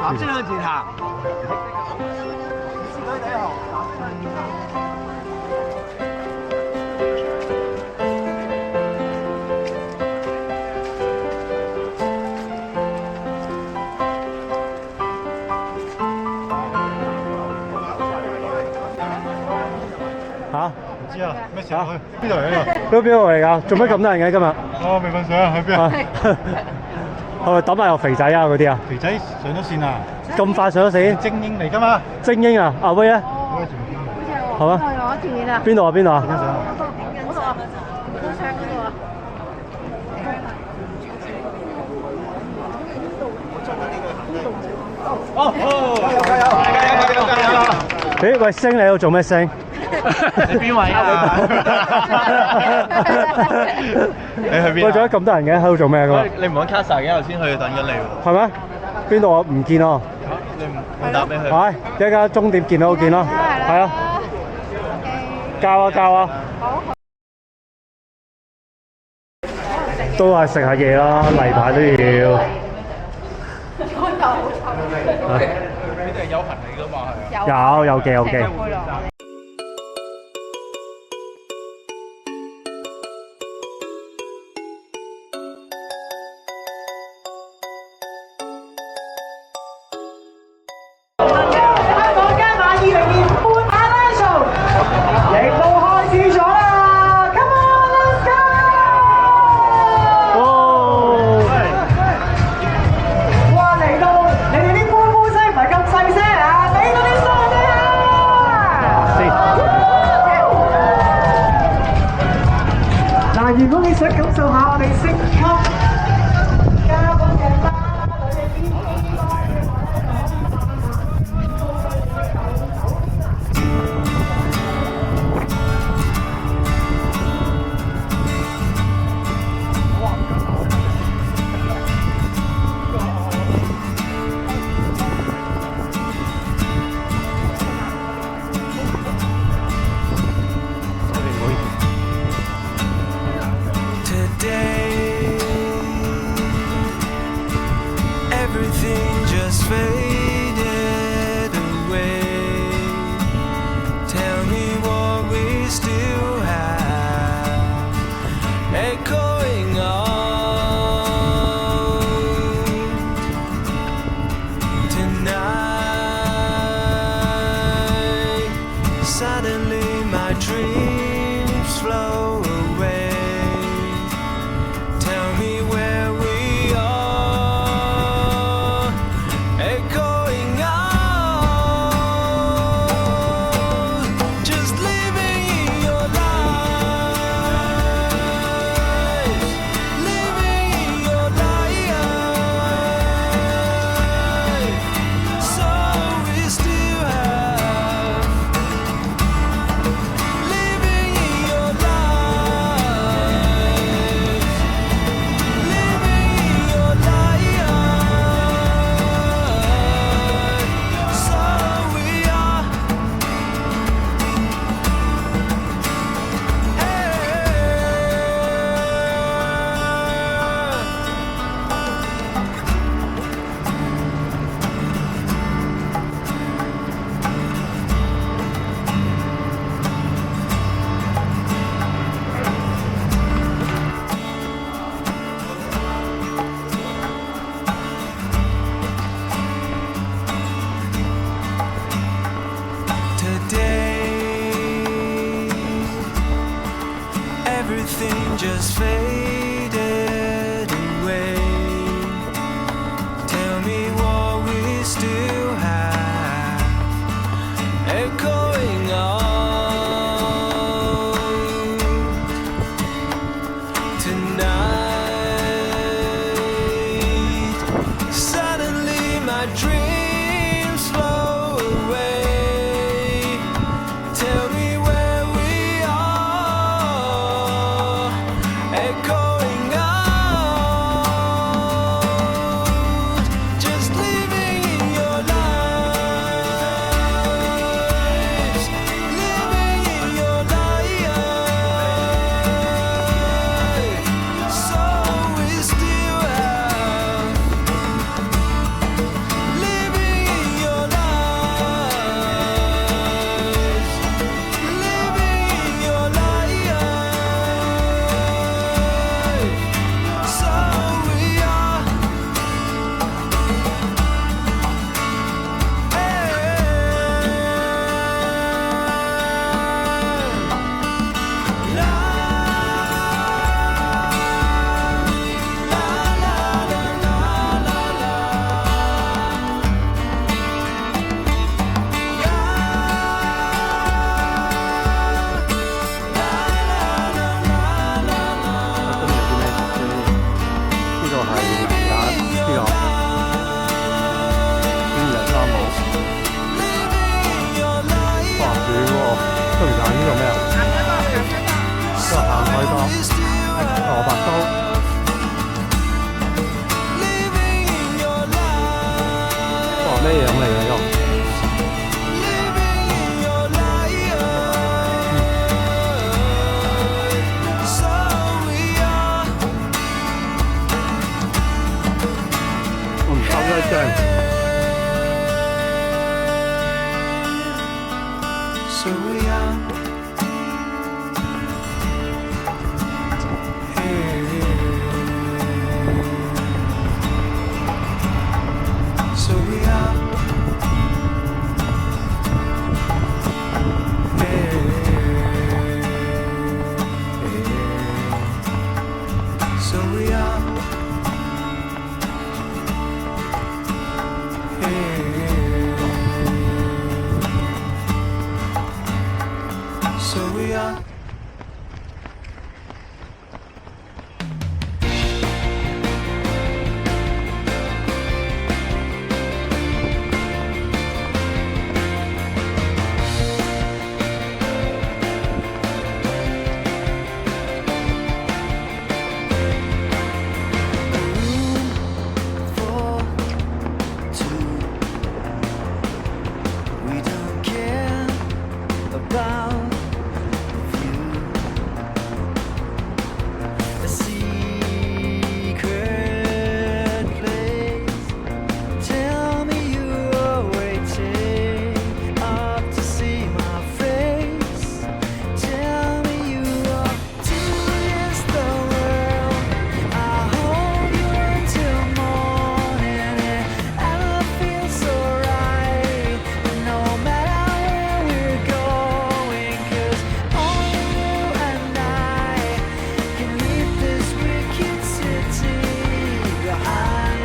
行先向前行。嚇？唔知啊，咩時候去？邊度嚟啊？邊度嚟㗎？做乜咁多人嘅今日？我未瞓醒啊，去邊啊？係咪揼埋個肥仔啊嗰啲啊？肥仔上咗線啊！咁快上咗線？精英嚟㗎嘛？精英啊！阿威咧？係嘛？我前面啊！邊度啊？邊度啊？嗰度啊！高窗嗰度啊！咦？喂，星你喺度做咩星？你邊位啊？你去邊？喂，仲有咁多人嘅喺度做咩㗎？你唔揾卡薩嘅，頭先去等緊你喎。係咩？邊度啊？唔見啊！你唔答俾佢？係一間終點見到見啦，係啊，教啊教啊，都係食下嘢啦，例牌都要。你哋係有行李㗎嘛？係啊。有嘅有嘅。如果你想感受下我哋升級加分嘅啦，Everything just faded away. Tell me what we still have echoing on tonight. Suddenly my dreams flow away. Tell me where we are echoing out, just living in your life, living in your life. So we still have living in your life, living in your life. So we are. Today, everything just faded away. Tell me what we still have echoing on tonight. Suddenly my dreams flow away. Tell me where we are echoing 其實呢個咩啊？呢個鹹菜多，蘿蔔糕。 咩樣嚟嘅呢個？我唔收咗一張。 So we are. So we are. So we are. So we are. We don't care about a secret place. Tell me you are waiting up to see my face. Tell me you are against the world. I hold you until morning. It ever feels so right. No matter where we're going, 'cause only you and I can leave this wicked city behind.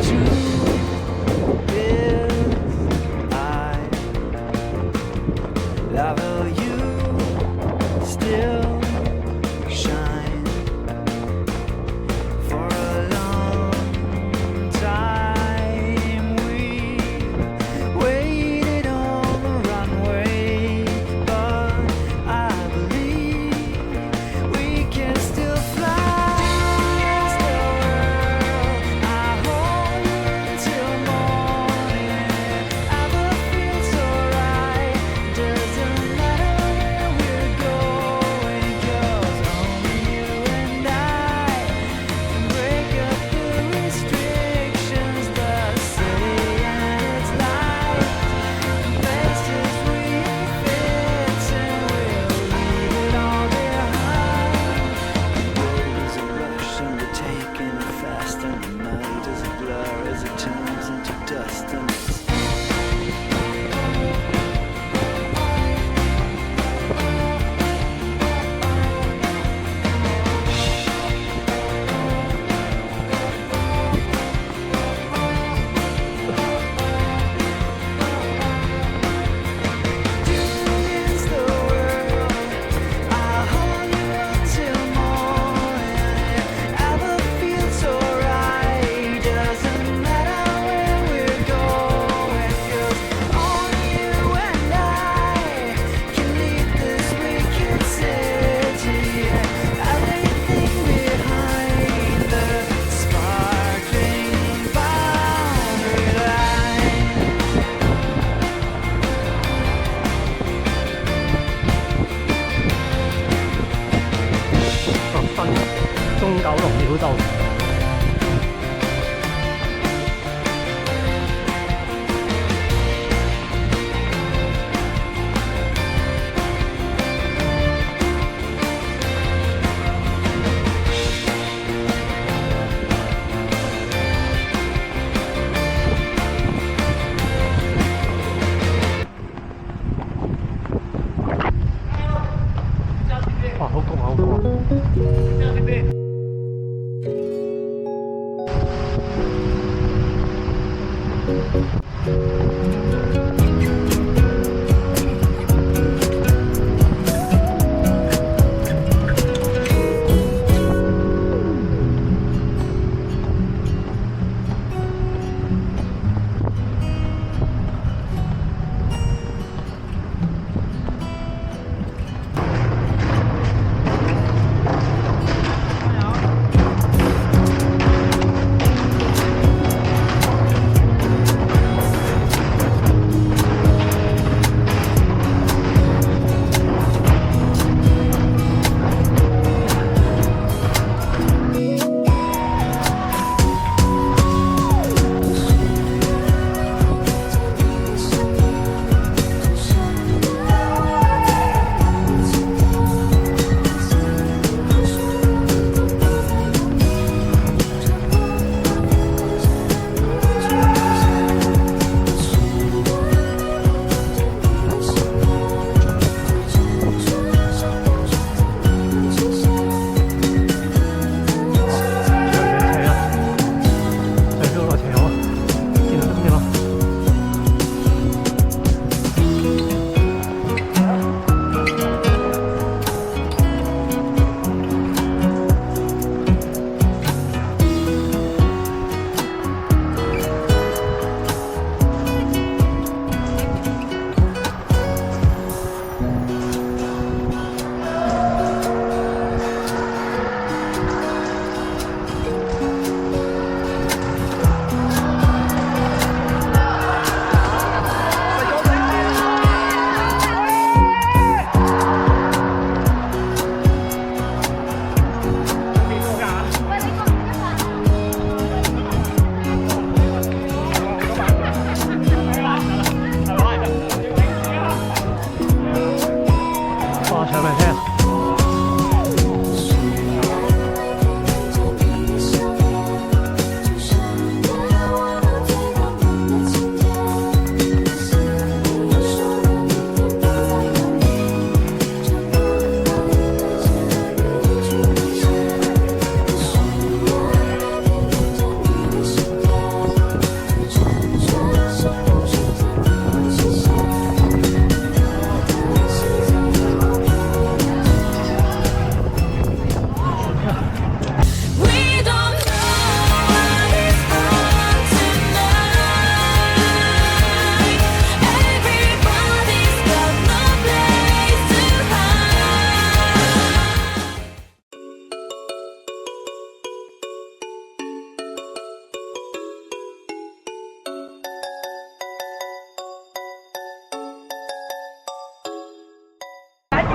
Truth is, love you still shine for a long time. We waited on the runway, but I believe we can still fly against the world. I hold you until morning. Ever feels so right. Doesn't matter where we're going, 'cause only you and I can break up the restrictions. The city and its lights, places we ain't fitting. We'll leave it all behind. The world is a rush and we're taking it fast, and the night is a blur as it turns into dust. And it's against the world. I hold you until morning. Ever feels so right. Doesn't matter where we're going, 'cause only you and I can leave this wicked city. Everything behind the sparkling boundary line. 新中九龍繞道。哇，好焗啊，好焗啊！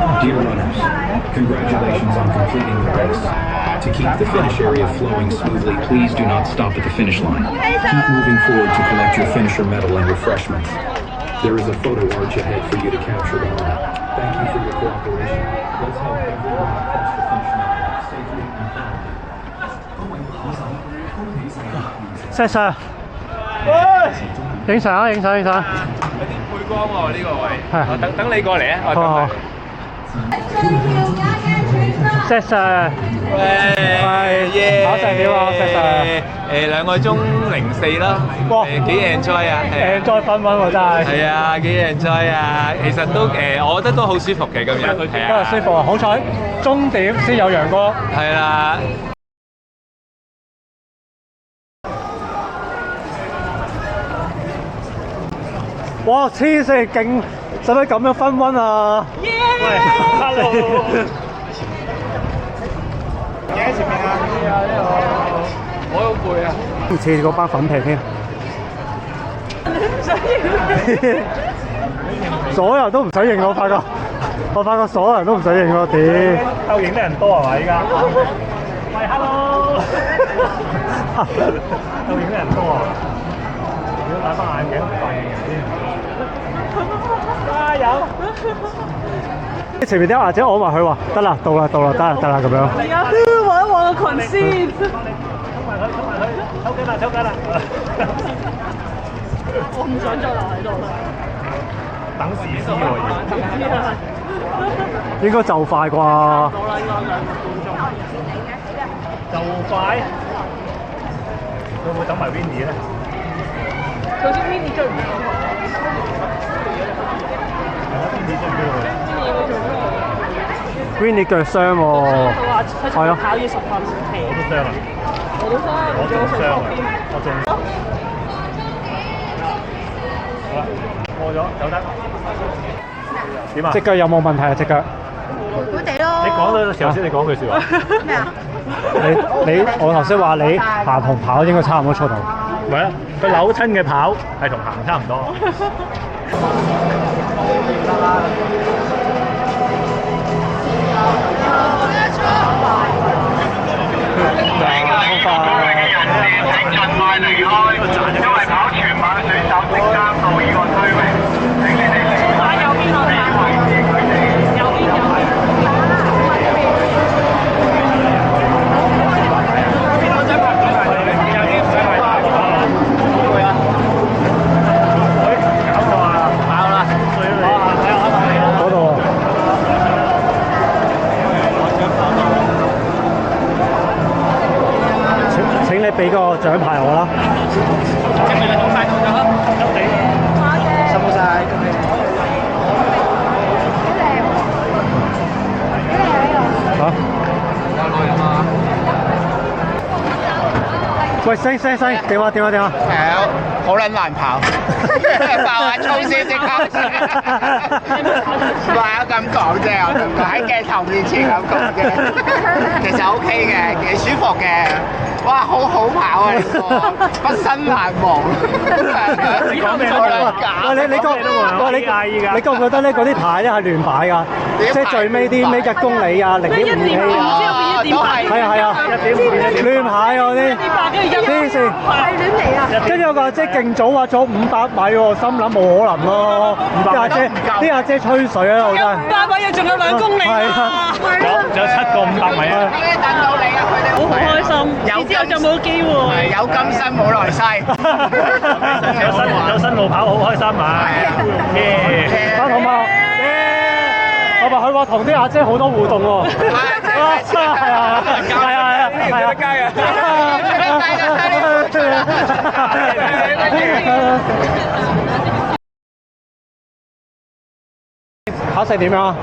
Dear runners, congratulations on completing the race. To keep the finish area flowing smoothly, please do not stop at the finish line. Keep moving forward to collect your finisher medal and refreshments. There is a photo arch ahead for you to capture the moment. Thank you for your cooperation. Let's help everyone cross the finish line safely and proudly.石 Sir， 影相啊！影相影相。有啲背光喎呢個位。係。我等你過嚟啊！我好。石 Sir， 喂，耶！考成點啊？石 Sir？ 2個鐘04啦。哇！幾 enjoy 啊！enjoy 分溫喎真係。係啊，幾 enjoy 啊！其實都我覺得都好舒服嘅今日。今日舒服啊！好彩終點先有陽光。係啦。哇！黐線勁，使唔使咁樣分溫啊？喂 ，hello。你喺前面啊！我好攰啊！唔似嗰班粉皮添。所有人都唔使認我發覺所有人都唔使認我，屌！偷影啲人多係嘛依家？喂 ，hello！ 偷影啲人多啊！如果戴翻眼鏡，扮型人先。加油！前面啲阿姐我埋佢話得啦，到啦，得啦咁樣。而家望一望個裙先。抽緊啦！我唔想再留喺度啦。等時先喎應該就快啩。到啦，應該2個鐘。就快。會唔會等埋 Winnie 咧？究竟 Winnie 追唔追到？Winnie 腳傷喎。佢話佢仲要考要10分期。我都傷啊！我都傷，我仲傷啊！我仲好啦，過咗走得。點啊？隻腳有冇問題啊？隻腳？攰攰地咯。你講到頭先，你講句説話。咩啊？我頭先話你行同跑應該差唔多速度。唔係啊，佢扭親嘅跑係同行差唔多。請盡快離開，因為跑全馬嘅選手即將到呢個區域。請你哋離開。右邊我哋維持佢哋。右邊。嗰度。請你俾個獎牌我啦。證明你做晒動作啦。辛苦晒。嚇？喂，星，點啊？好撚難跑，爆下粗先即刻。唔係啊，咁講啫，我同佢喺鏡頭面前咁講啫。其實 OK 嘅，幾舒服嘅。哇，好跑啊！呢個畢生難忘。你講咩啊？你覺唔覺得咧嗰啲牌咧係亂擺㗎？即係最尾啲咩1公里啊、0.5 K 啊，都係。係啊，亂牌嗰啲。黐線。係亂嚟啊！跟住有個阿姐勁早話咗500米喎，心諗冇可能咯。啲阿姐吹水喺度真係。500米啊，仲有2公里啊！有7個500米啊！等到你啊，佢哋好開心。之後就冇機會。有今生冇來世。有新路跑好開心啊！同埋佢話同啲阿姐好多互動喎。係啊！考成點樣啊？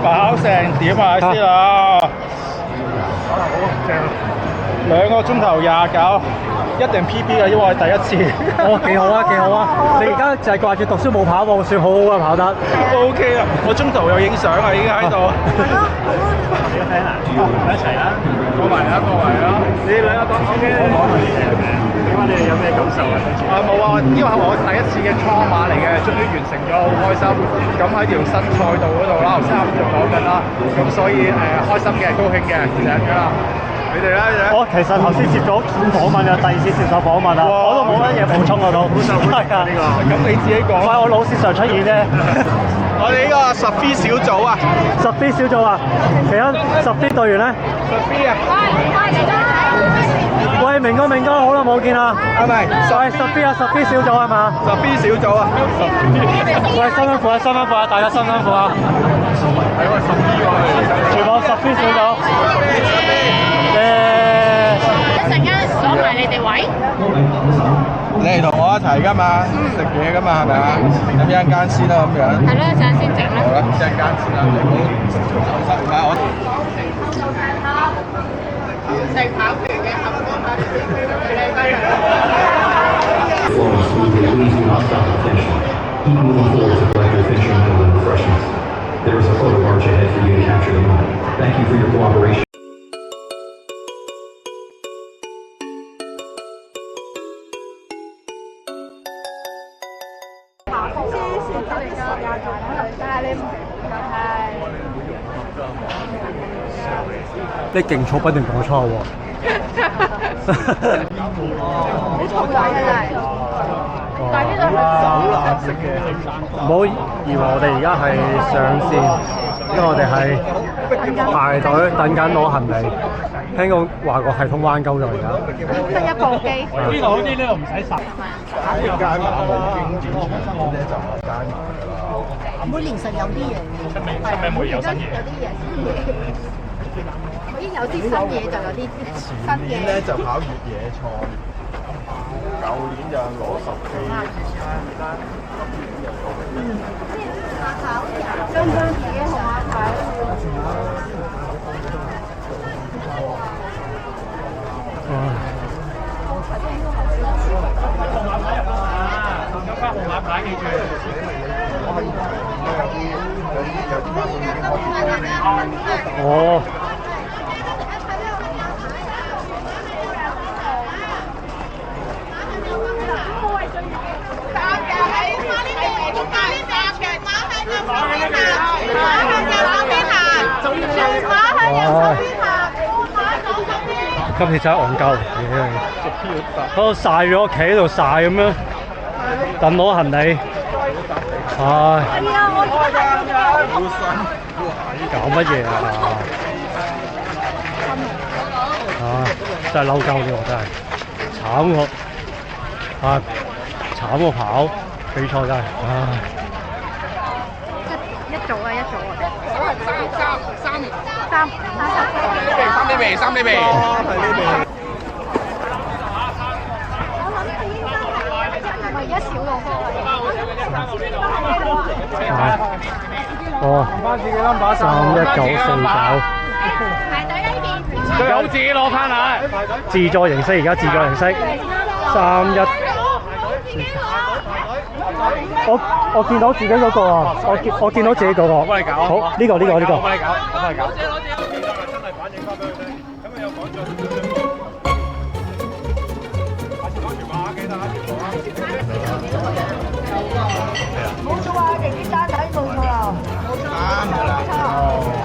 考成點啊？先啊！2個鐘頭29，一定 PB 啊！因為我係第一次。哦，幾好啊！你而家就係掛住讀書冇跑步，算好啊，跑得。OK 啊！我中途有影相啊，已經喺度。你個 friend 啊？一齊啦！過埋啦！你哋兩個講 OK。點解你哋有咩感受啊？冇啊，因為我第一次嘅倉馬嚟嘅，終於完成咗，好開心。咁喺條新賽道嗰度啦，頭先啱就講緊啦，咁所以開心嘅，高興嘅，就係咁樣啦。你哋咧？我其實頭先接咗訪問啊，第二次接受訪問啊，我都冇乜嘢補充我都。係啊，呢個咁你自己講。唔係我老線上出現啫。我哋呢個10B 小組啊，10B 小組啊，其他10B 隊員咧，10B 啊，喂，明哥，好耐冇見啦，係咪？喂，10B 啊，10B 小組係嘛？10B 小組啊，喂，辛苦啊，大家辛苦啊，係喎，10B 喎，全部10B 小組，一陣間攞埋你哋位。你係同我一齊㗎嘛？食嘢㗎嘛係咪啊？咁一陣間先啦咁樣。係咯，一陣先整啦。好啦，一陣間先啦，你唔好唔係我。食跑團嘅合作伙伴。 Flowing smoothly, please do not stop at the finish line. Keep moving forward to collect your finisher medal and refreshments. There is a photo march ahead for you to capture the moment. Thank you for your cooperation. Đi勁錯不斷講錯喎。唔好以為我哋而家係上線，因為我哋係排隊等緊攞行李。聽講話個系統彎鳩咗而家。得一部機。呢度好啲，呢度唔使實。呢間馬冇經典傳統咧就係間馬啦。每年實有啲嘢，係啊，每年都有啲嘢新嘢。每年有啲新嘢就有啲新嘢。前年咧就跑越野賽，舊年就攞10K。跟住自己同我睇。號碼牌記住。哦。今次真係戇鳩，喺度曬咗，企喺度曬咁樣，等攞行李。唉，搞乜嘢啊？真係嬲鳩呢個真係，慘我啊！慘我跑比賽真係，唉。一組啊！三呢邊。係咪一小路科嚟？哦，31949。排隊呢邊。最好自己攞翻啊！自助形式，而家自助形式。31。我見到自己嗰個啊！我見到自己嗰個。我幫你搞。好，呢個。我幫你搞。真係反映翻俾佢聽，咁啊有講咗。下次講全馬記得啊！冇錯啊，勁啲單仔冇錯啊！冇錯。